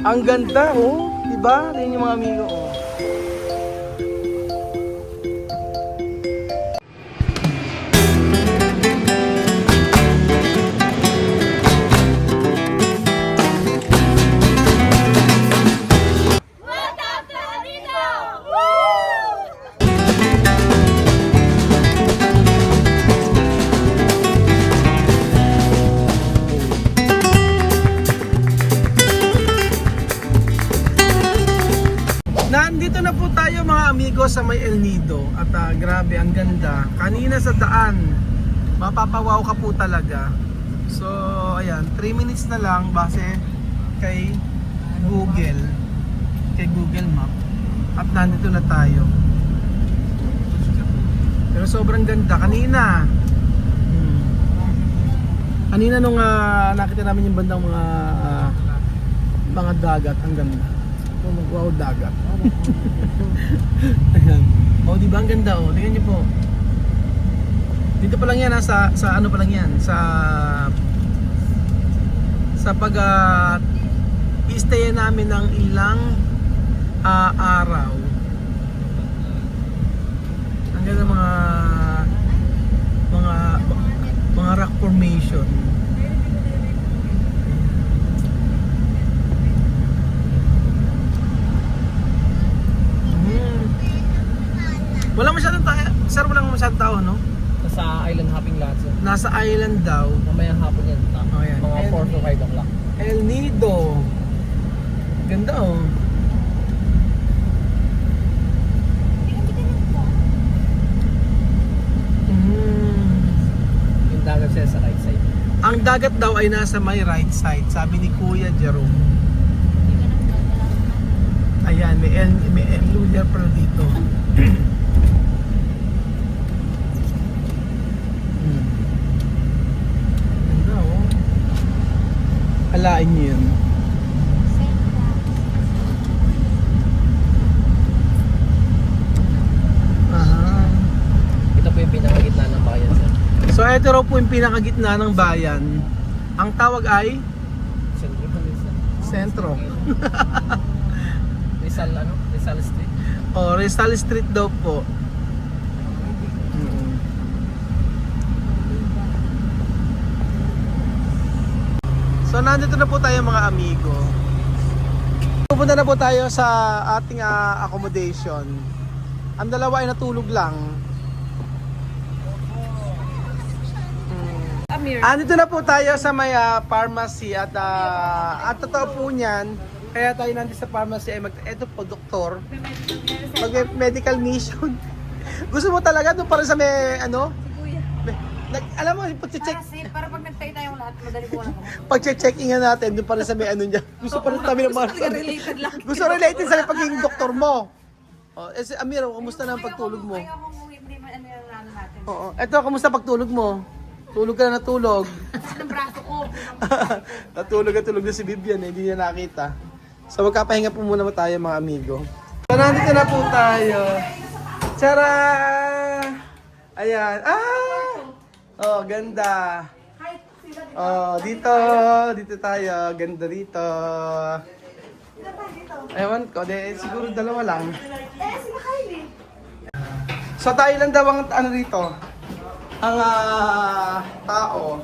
Ang ganda, oh. Diba? Tingnan yung mga amigo, oh. Nandito na po tayo mga amigo sa may El Nido at grabe ang ganda. Kanina sa daan, mapapawaw ka po talaga. So ayan, 3 minutes na lang base kay Google Map at nandito na tayo. Pero sobrang ganda kanina. Kanina nung nakita namin yung bandang mga dagat, ang ganda. Wow, dagat. Ayan. Oh, di ba ang ganda oh. Tingnan niyo po. Dito pa lang yan sa ano pa lang yan sa pag i-stay namin ng ilang araw. Ang ganda mga rock formation. Wala masyadong tao, sir, walang masyadong tao, no? Nasa island hopping lahat sir. Nasa island daw. Mamayang hapon yan. Oh, yan. Mga 4 to 5 o'clock. El Nido. Ganda, oh. Yung dagat siya sa right side. Ang dagat daw ay nasa may right side, sabi ni Kuya Jerome. Ayan, may lugar pala dito. Ganda, oh. Alain niyo yun. Aha. Ito po yung pinakagitna ng bayan sir. So ito raw po yung pinakagitna ng bayan. Ang tawag ay Sentro po sir. Sentro. Rizal Street. Oh, Rizal Street daw po. So nandito na po tayo mga amigo. Pupunta na po tayo sa ating accommodation. Ang dalawa ay natulog lang. Andito na po tayo sa may pharmacy at totoo po niyan, kaya tayo nandito sa pharmacy ay eto po doktor. Medical mission. Gusto mo talaga doon para sa may ano? Alam mo, pag-check. Para pag nagtay tayong lahat, madali ko na. Pag-checking natin doon para sa may ano niya. Gusto pa rin kami ng mga Related lang. gusto related sa pagiging doktor mo. Oh, si Amir, kumusta na ang pagtulog mo? Ayaw kong hindi mo ano yung ano natin. Oo. Eto, kumusta pagtulog mo? Tulog ka na natulog. Ang braso ko. Natulog na si Vivian, hindi niya nakita. So magkapahinga po muna tayo mga amigo. So nandito na po tayo. Tara! Ayan. Oh, ganda. Oh, dito tayo. Ganda dito. Ewan ko, siguro dalawa lang. So tayo lang daw ang ano dito. Ang tao.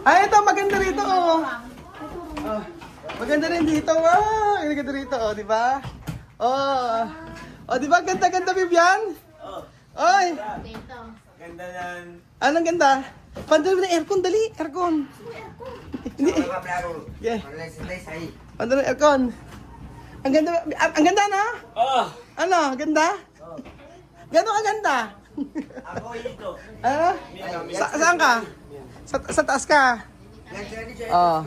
Ito maganda rito oh. Maganda rin dito. Maganda rito oh, di ba? Oh. Oh, di ba ganda-ganda Vivian? Oy. Ganda yan. Anong ganda? Pandalo na aircon, dali, aircon. Hindi. Yeah. Pandalo aircon. Ang ganda na? Oh! Ano, ganda? Gano'n ka ganda? Ako ito. Ano? Saan ka? Sa taas ka? Oh.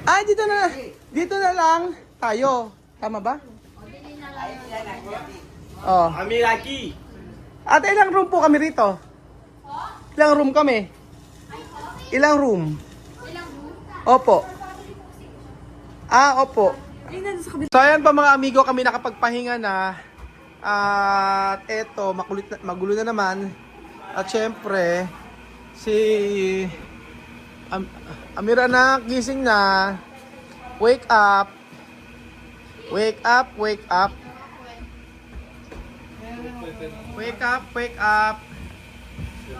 Ay, dito na lang tayo. Tama ba? Oh. Amiraki! Ate, ilang room po kami rito? Ilang room kami? Ilang room? Opo. Opo. So ayan pa mga amigo, kami nakapagpahinga na. At eto, magulo na naman. At syempre, si Amir anak, gising na. Wake up. Wake up, wake up. Wake up, wake up.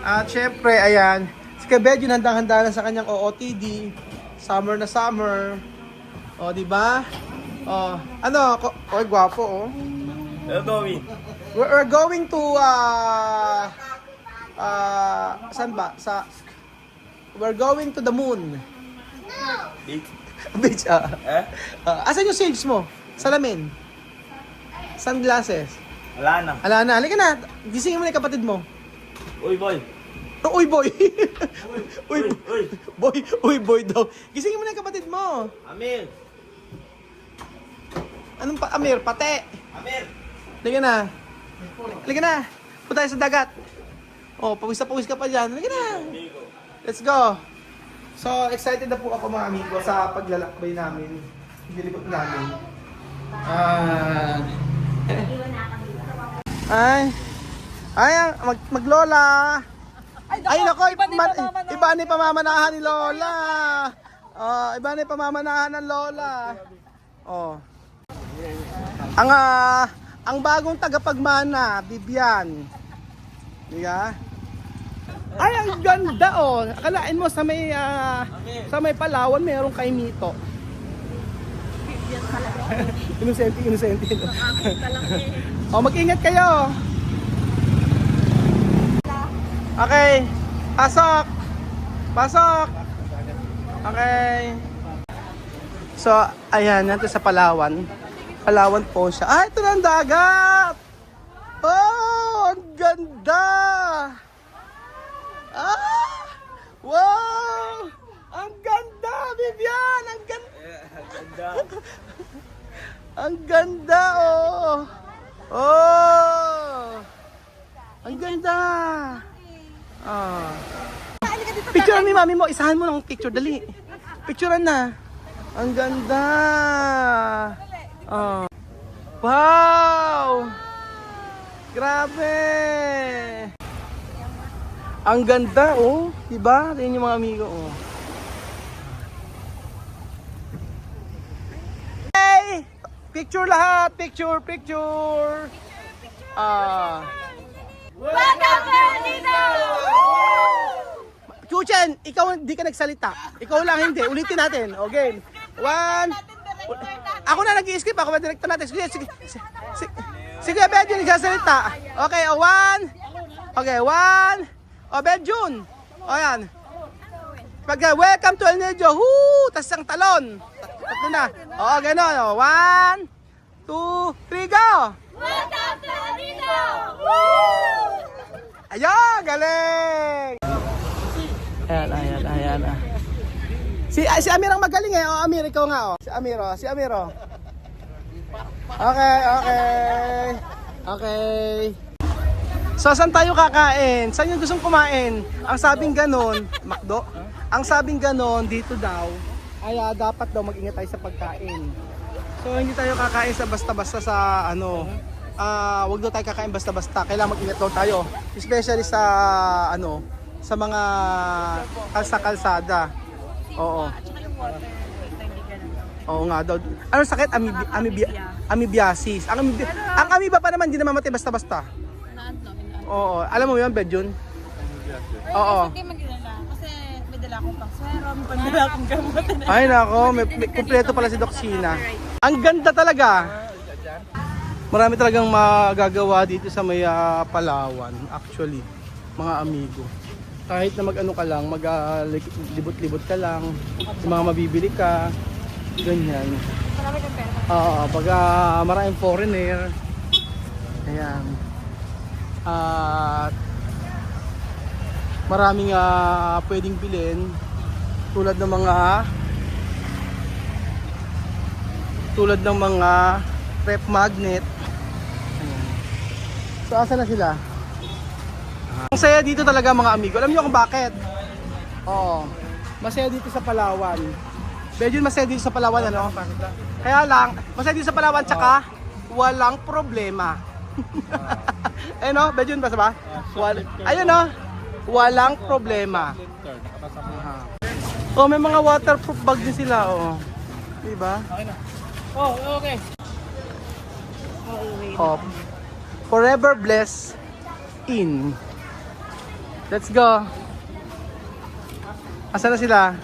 At syempre, ayan. Si Kabed yun handang-handa na sa kanyang OOTD. Summer na summer. O, di ba? O, ano? Oy, gwapo, oh. Hello, Tommy. We're going to saan ba? We're going to the moon. Beach. Beach, Eh? asan yung shades mo? Salamin. Sunglasses. Wala na. Ala na, halika na. Gisingin mo na yung kapatid mo. Uy, boy. Oh, uy, boy. Uy, Uy. boy. Uy, boy daw. Gisingin mo na yung kapatid mo. Amir. Anong pa, Amir? Pate. Amir. Halika na. Halika na. Punta tayo sa dagat. Oh, pawis na pawis ka pa dyan. Halika na. Let's go. So, excited na po ako mga amigo sa paglalakbay namin. Nilibot namin. Maglola. Ay, nako, iba ni pamamanahan ni Lola. Oh, iba ni pamamanahan ng Lola. Oh. Ang bagong tagapagmana, Bibian. Diga? Ay, ang ganda oh. Akalain mo sa may Palawan meron kay Mito. Inosente. Oh, mag-ingat kayo. Okay. Pasok. Okay. So, ayan, natin sa Palawan. Palawan po siya. Ah, ito na ang dagat! Oh, ang ganda! Ah! Wow! Ang ganda, Vivian! Ang ganda! Ang ganda, oh! Oh! Ang ganda! Ah. Picturean mo yung mami mo. Isahan mo ng picture. Dali. Picturean na. Ang ganda! Oh. Wow! Grabe! Ang ganda, oh. Diba? Tingnan yung mga amigo, oh. Hey! Picture lahat! Picture! Welcome to Nino! Chuchen, ikaw hindi ka nagsalita. Ikaw lang hindi. Ulitin natin. Okay. One. Ako na nag-i-skip. Ako ba director natin? Sige, Benjun, nagsasalita. Okay, one. Okay, one. O, Benjun. O, yan. Pag welcome to El Nido. Woo! Tas ang talon. Tatlo na. O, gano'n. O, 1, 2, 3, go! Welcome to Nino! Woo! Ayun, galing! Ayan. Si Amir ang magaling eh. O, Amir, ikaw nga, o. Si Amir, o. Okay. So, saan tayo kakain? Saan yung gustong kumain? Ang sabing ganon, McDo? Ang sabing ganon, dito daw, ay dapat daw mag-ingat tayo sa pagkain. So, hindi tayo kakain sa basta-basta sa wag daw tayo kakain basta-basta. Kailangan mag-ingat daw tayo. Especially sa sa mga kalsada. Oo. Oo nga daw. Ano sakit? Amoebiasis. Ang amoeba pa naman hindi naman matay basta-basta. Oo. Alam mo yun, Bedjun? Oo. Hindi mag-ilala kasi may dala akong pangswero, may pandala akong gamot. Ay nako, may kumpleto pala si Doc Sina. Ang ganda talaga. Marami talagang magagawa dito sa may Palawan, actually, mga amigo. Kahit na mag-ano ka lang, libot-libot ka lang, yung mga mabibili ka, ganyan. Marami kang pera. Oo, pag maraming foreigner, ayan. At maraming pwedeng bilhin tulad ng mga rep magnet. Ayan. So asa na sila? Ang saya dito talaga mga amigo. Alam niyo kung bakit? Oo. Masaya dito sa Palawan. Medyo masaya dito sa Palawan, ano? Kaya lang, masaya dito sa Palawan tsaka walang problema. Ayun no, Bejun ba ba? Ayun no, walang problema. Oh, may mga waterproof bag din sila, oh. Diba? Okay na. Oh, okay. Oh. Forever Blessed Inn. Let's go. Asa na sila?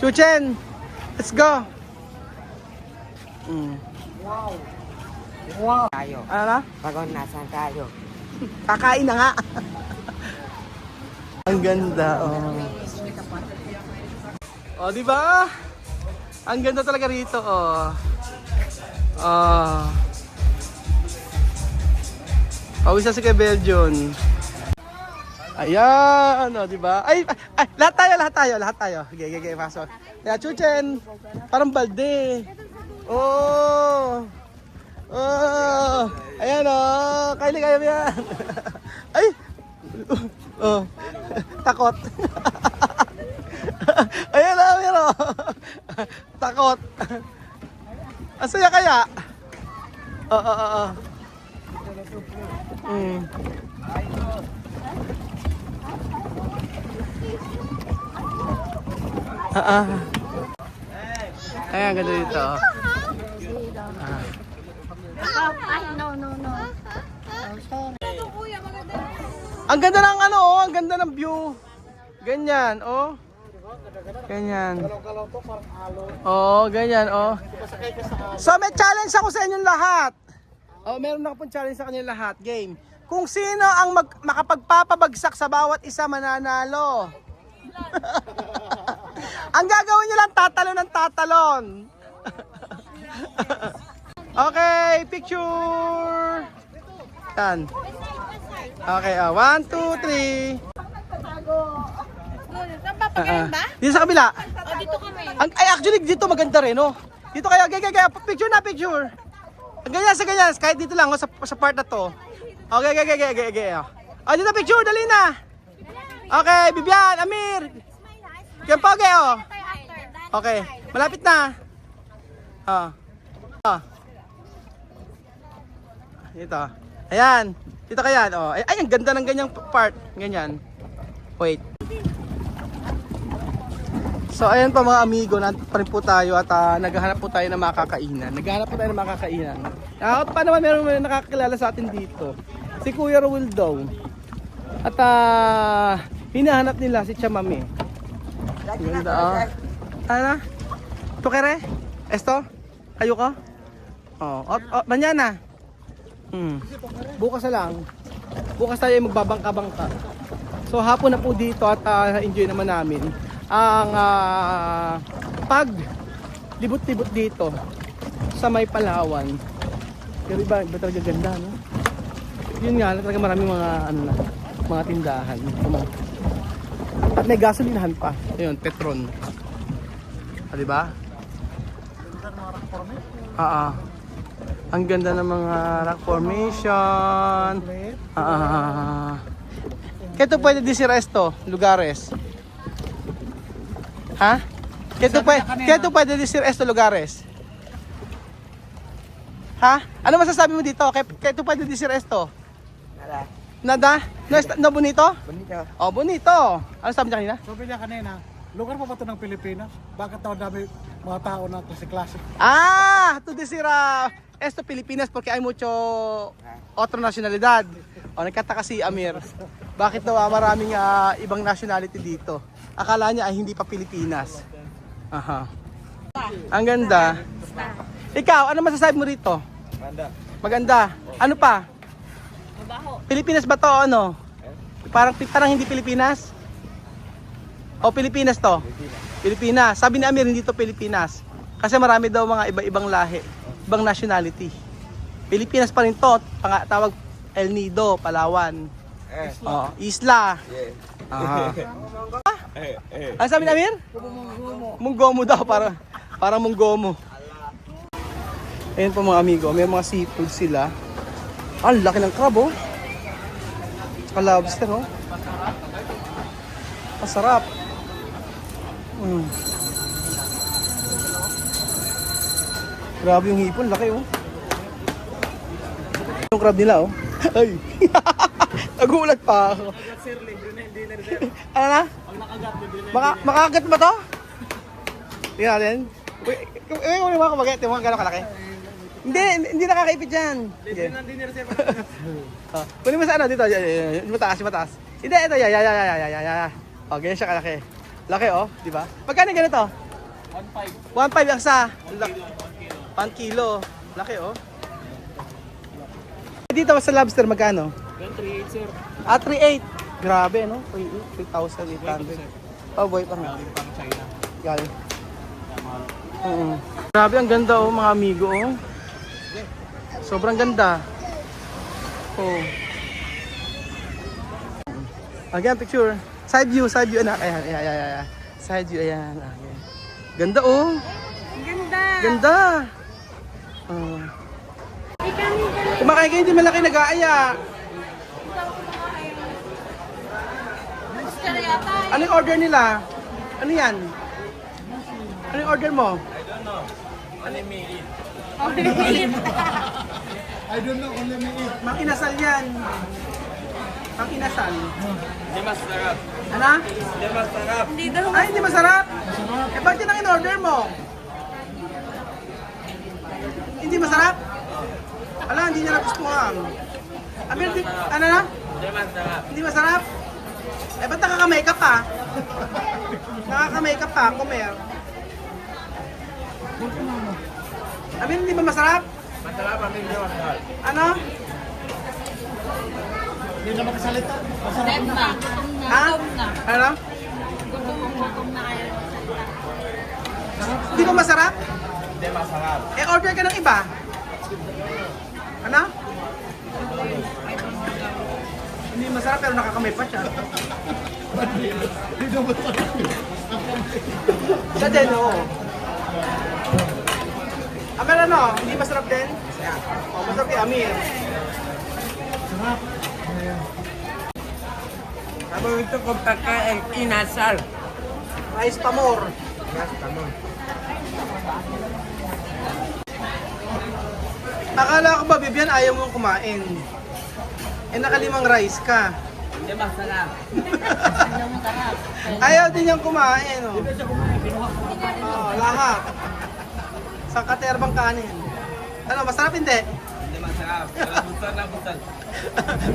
Chuchen! Let's go! Tayo. Ano na? Pagod nasan tayo? Kakain na nga. Ang ganda, oh. Oh, di ba? Ang ganda talaga rito, oh. Oh. Pawis na si kay Belgian. Ayan, oh, di ba? Ay, lahat tayo. Okay, pasok. Kaya Chuchen, parang balde. Oh. Oh. Ayan, oh. Kaya mo yan. Ay. Oh. Takot. Ayan na, pero. Takot. Ang saya kaya? Oo. Ayan, ganda dito. Ay, no. Ang ganda ng ano, oh. Ang ganda ng view. Ganyan, oh. Ganyan. Oh, ganyan, oh. So may challenge ako sa inyong lahat. Oh, meron ako pong challenge sa kanyang lahat. Game. Kung sino ang makapagpapabagsak sa bawat isa mananalo. Ang gagawin nyo lang, tatalon ng tatalon. Okay, picture. Yan. Okay, 1, 2, 3. Saan papagaling ba? Dito sa kabila. O, dito kami. Ay, actually, dito maganda rin, oh. Dito kaya, picture na, picture. Ganyan, kahit dito lang, oh, sa part na to. Okay. Oh, dito picture, dali na. Okay, Bibian, Amir. Kempoge, oh. Okay, malapit na. Dito. Ayan. Dito kaya, oh. Ay, ang ganda ng ganyang part. Ganyan. Wait. So ayan pa mga amigo, nandito pa rin po tayo at naghahanap po tayo ng makakainan. Pa naman meron nakakilala sa atin dito. Si Kuya Ruel daw. At hinahanap nila si Chamame. Ganda, oh. Ano? Tukere? Esto? Kayo ka? Oh, mañana. Bukas na lang. Bukas tayo magbabangka-bangka. So hapon na po dito at enjoy naman namin ang pag libot-libot dito sa may Palawan. Pero iba talaga ganda, no? Yun nga, talaga maraming mga mga tindahan. At may gasolinahan pa. Ayun, Petron. Di ba? Ang ganda ng mga rock formation. Kaya pwede di si resto, lugares. Ha? Kaya pwede di si resto, lugares. Ha? Ano masasabi mo dito? Kaya pwede di si resto? Nada? No, bonito? Bonito. Oh, bonito. Ano sabi niya kanina? Sabi niya kanina, lugar pa ba ito ng Pilipinas? Bakit daw dami mga tao na klase-klase? To decir esto Pilipinas porque hay mucho otro nacionalidad. O nagkataka si Amir. Bakit daw maraming ibang nationality dito? Akala niya ay hindi pa Pilipinas. Ang ganda. Ikaw, ano masasabi mo rito? Maganda. Ano pa? Mabaho. Pilipinas ba to o ano? Parang hindi Pilipinas? O Pilipinas to? Pilipinas. Sabi ni Amir hindi to Pilipinas. Kasi marami daw mga iba-ibang lahi, ibang nationality. Pilipinas pa rin to, tawag El Nido, Palawan. Isla. Ano sabi ni Amir? Munggomo daw, para munggomo. Ayun po mga amigo, may mga seafood sila. Ang laki ng crab, oh. Lobster, oh. Masarap. Grabe yung hipon, laki, oh. Yung crab nila, oh. Ay. Nagulat pa ako. Sir, libre na yung dinner, sir. Ano na? Pag nakagat, libre na yung Makagat ba to? Tingnan natin. Uy, mo ako mag-get. Tingnan mo gano'ng kalaki. Hindi nakakaipit yan. libre na yung dinner, sir. Kunin mo sa ano dito. Yung mataas. Hindi, ito. Ya. O, ganyan siya kalaki. Laki oh, di ba? Magkano ganito? 1.5. 1.5 ang sa. 1 kilo. Laki oh. Dito sa lobster magkano? 3.8, sir. 3.8. Grabe no? 3,800. Oh boy, pang Galing pang China. galing. Grabe, ang ganda oh mga amigo oh. Sobrang ganda. Oh. Again, picture. Side view anak. Ayan. Side view, ayan. Okay. Ganda oh. Ang ganda. Ganda. Oh. Kumakain kayo, hindi malaki nag-aaya. Gusto na yata. Ano yung order nila? Ano yan? Ano yung order mo? Oh, pinipilit. I don't know kung let me eat. Mang-inasal yan. Mang-inasal. Hindi masarap. Ano? Hindi masarap. Hindi daw. Ay, hindi masarap. Eh, bakit yun ang in-order mo? Hindi masarap? Ala, hindi niya nagustuhan. Ano na? Hindi masarap. Hindi masarap? Eh, ba't nakaka-makeup pa? Nakaka-makeup pa, kumer. Amin, hindi ba masarap? Masarap, amin hindi masarap. Ano? Hindi na makasalita. Dead na. Gutom na. Ha? Gutom na. Ano? Gutom na kayo. Hindi ba masarap? Hindi masarap. Eh, order ka ng iba. Ano? Hindi masarap pero nakakamay pa siya. Hindi na masarap. Siya din, oo. Amir, ano? Hindi masarap din? Oh, masarap kay Amir. Ito kung pagkain, inasal. Rice pamor. Akala ko ba, Bibian, ayaw mong kumain. Eh, nakalimang rice ka. Hindi masarap. Ayaw din niyang kumain, oh. Oo, lahat. Sa katerbang kanin. Ano, masarap hindi? Hindi masarap. Busog na busog.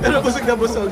Pero busog na busog.